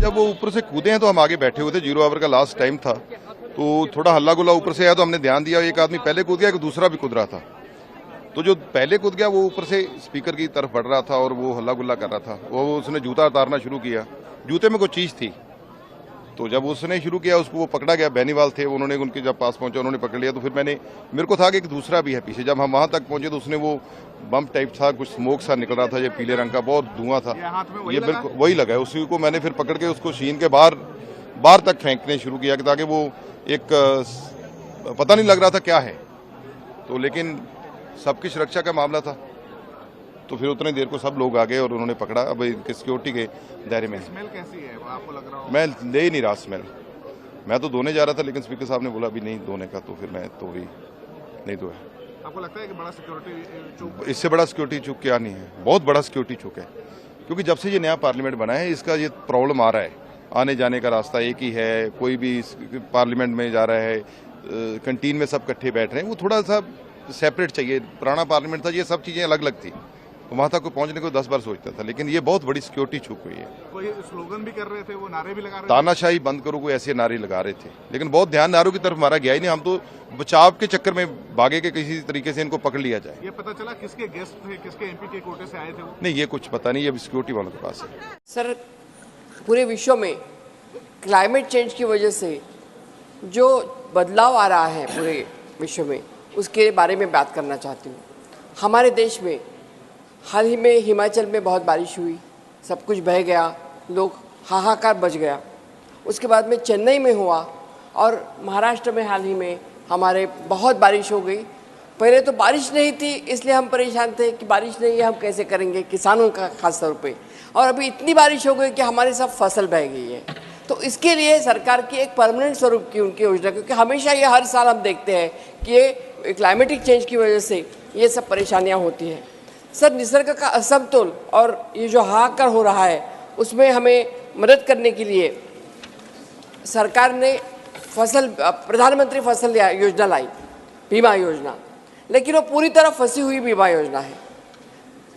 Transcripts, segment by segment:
जब वो ऊपर से कूदे हैं तो हम आगे बैठे हुए थे, 0 आवर का लास्ट टाइम था, तो थोड़ा हल्ला गुल्ला ऊपर से आया तो हमने ध्यान दिया, एक आदमी पहले कूद गया, एक दूसरा भी कूद रहा था। तो जो पहले कूद गया वो ऊपर से स्पीकर की तरफ बढ़ रहा था और वो हल्ला गुल्ला कर रहा था। वो उसने जूता उतारना शुरू किया, जूते में कोई चीज थी, तो जब उसने शुरू किया उसको वो पकड़ा गया, बेनीवाल थे, उन्होंने उनके जब पास पहुंचा उन्होंने पकड़ लिया। तो फिर मेरे को था कि एक दूसरा भी है पीछे। जब हम वहां तक पहुंचे तो उसने वो बम टाइप था, कुछ स्मोक सा निकल रहा था, ये पीले रंग का बहुत धुआं था, ये बिल्कुल वही लगा है। उसी को मैंने फिर पकड़ के उसको शीन के बाहर तक फेंकने शुरू किया ताकि वो एक पता नहीं लग रहा था क्या है, तो लेकिन सबकी सुरक्षा का मामला था, तो फिर उतनी देर को सब लोग आ गए और उन्होंने पकड़ा। अब सिक्योरिटी के दायरे में। स्मेल कैसी है आपको लग रहा हो? मैं ले ही नहीं रहा स्मेल, मैं तो धोने जा रहा था लेकिन स्पीकर साहब ने बोला अभी नहीं धोने का, तो फिर मैं तो भी नहीं धोया। आपको लगता है कि बड़ा सिक्योरिटी चूक? इससे बड़ा सिक्योरिटी चूक क्या नहीं है, बहुत बड़ा सिक्योरिटी चूक है, क्योंकि जब से ये नया पार्लियामेंट बना है इसका ये प्रॉब्लम आ रहा है, आने जाने का रास्ता एक ही है, कोई भी पार्लियामेंट में जा रहा है, कैंटीन में सब इकट्ठे बैठ रहे हैं, वो थोड़ा सा सेपरेट चाहिए। पुराना पार्लियामेंट था, ये सब चीजें अलग अलग थी, वहां तक को पहुंचने को 10 बार सोचता था, लेकिन ये बहुत बड़ी सिक्योरिटी चूक हुई है। कोई स्लोगन भी कर रहे थे, वो नारे भी लगा रहे थे, तानाशाही बंद करो, कोई ऐसे नारे लगा रहे थे, लेकिन बहुत ध्यान नारों की तरफ हमारा गया ही नहीं। हम तो बचाव के चक्कर में भागे कि किसी तरीके से इनको पकड़ लिया जाए। ये पता चला किसके गेस्ट थे, किसके एमपी के कोटे से आए थे वो? नहीं, ये कुछ पता नहीं, ये सिक्योरिटी वालों के पास है। सर, पूरे विश्व में क्लाइमेट चेंज की वजह से जो बदलाव आ रहा है पूरे विश्व में, उसके बारे में बात करना चाहती हूँ। हमारे देश में हाल ही में हिमाचल में बहुत बारिश हुई, सब कुछ बह गया, लोग हाहाकार बच गया। उसके बाद में चेन्नई में हुआ और महाराष्ट्र में हाल ही में हमारे बहुत बारिश हो गई। पहले तो बारिश नहीं थी इसलिए हम परेशान थे कि बारिश नहीं है, हम कैसे करेंगे, किसानों का खास तौर पे। और अभी इतनी बारिश हो गई कि हमारी सब फसल बह गई है। तो इसके लिए सरकार की एक परमानेंट स्वरूप की उनकी योजना, क्योंकि हमेशा ये हर साल हम देखते हैं कि ये क्लाइमेटिक चेंज की वजह से ये सब परेशानियाँ होती हैं। सर, निसर्ग का असमतोल और ये जो हाहाकार हो रहा है उसमें हमें मदद करने के लिए सरकार ने प्रधानमंत्री फसल योजना लाई, बीमा योजना, लेकिन वो पूरी तरह फंसी हुई बीमा योजना है।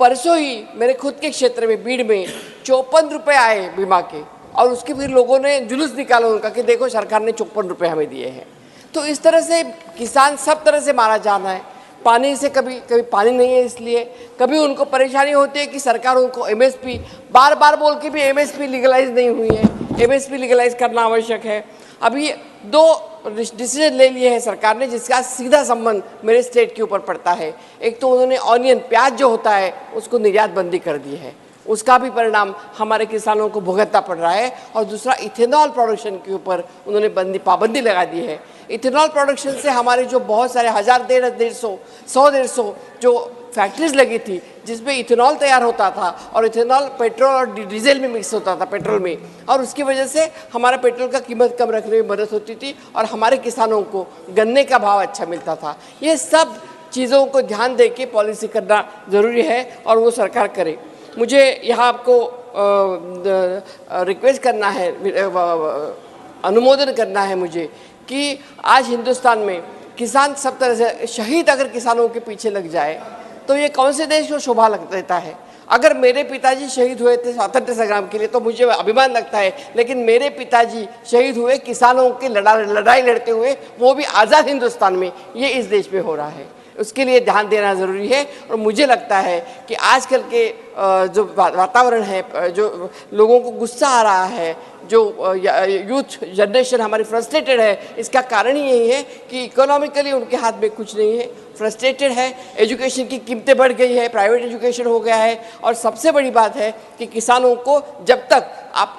परसों ही मेरे खुद के क्षेत्र में बीड़ में 54 रुपये आए बीमा के, और उसके फिर लोगों ने जुलूस निकाला उनका कि देखो सरकार ने 54 रुपये हमें दिए हैं। तो इस तरह से किसान सब तरह से मारा जा रहा है। पानी से कभी पानी नहीं है इसलिए, कभी उनको परेशानी होती है कि सरकार उनको एमएसपी बार बार बोल के भी एमएसपी लीगलाइज नहीं हुई है। एमएसपी लीगलाइज करना आवश्यक है। अभी 2 डिसीजन ले लिए हैं सरकार ने जिसका सीधा संबंध मेरे स्टेट के ऊपर पड़ता है। एक तो उन्होंने ऑनियन, प्याज जो होता है उसको निर्यात बंदी कर दी है, उसका भी परिणाम हमारे किसानों को भुगतना पड़ रहा है। और दूसरा, इथेनॉल प्रोडक्शन के ऊपर उन्होंने पाबंदी लगा दी है। इथेनॉल प्रोडक्शन से हमारे जो बहुत सारे 1,500 जो फैक्ट्रीज लगी थी जिसमें इथेनॉल तैयार होता था, और इथेनॉल पेट्रोल और डीजल में मिक्स होता था, पेट्रोल में, और उसकी वजह से हमारा पेट्रोल का कीमत कम रखने में मदद होती थी और हमारे किसानों को गन्ने का भाव अच्छा मिलता था। ये सब चीज़ों को ध्यान दे के पॉलिसी करना ज़रूरी है और वो सरकार करे। मुझे यहाँ आपको रिक्वेस्ट करना है, अनुमोदन करना है मुझे कि आज हिंदुस्तान में किसान सब तरह से शहीद अगर किसानों के पीछे लग जाए तो ये कौन से देश को शोभा लग देता है। अगर मेरे पिताजी शहीद हुए थे स्वातंत्र संग्राम के लिए तो मुझे अभिमान लगता है, लेकिन मेरे पिताजी शहीद हुए किसानों की लड़ाई लड़ते हुए, वो भी आज़ाद हिंदुस्तान में। ये इस देश में हो रहा है, उसके लिए ध्यान देना ज़रूरी है। और मुझे लगता है कि आजकल के जो वातावरण है, जो लोगों को गुस्सा आ रहा है, जो यूथ जनरेशन हमारी फ्रस्ट्रेटेड है, इसका कारण ही यही है कि इकोनॉमिकली उनके हाथ में कुछ नहीं है, फ्रस्ट्रेटेड है। एजुकेशन की कीमतें बढ़ गई है, प्राइवेट एजुकेशन हो गया है, और सबसे बड़ी बात है कि किसानों को जब तक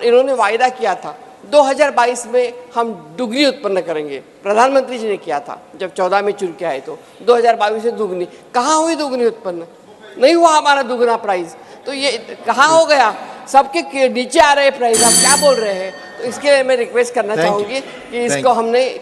इन्होंने वायदा किया था 2022 में हम दुगनी उत्पन्न करेंगे, प्रधानमंत्री जी ने किया था जब 14 में चुन के आए, तो 2022 से दुगनी, कहाँ हुई दुगनी उत्पन्न? नहीं हुआ हमारा दुगना प्राइस। तो ये कहाँ हो गया? सबके नीचे आ रहे प्राइस, आप क्या बोल रहे हैं? तो इसके लिए मैं रिक्वेस्ट करना चाहूँगी कि इसको हमने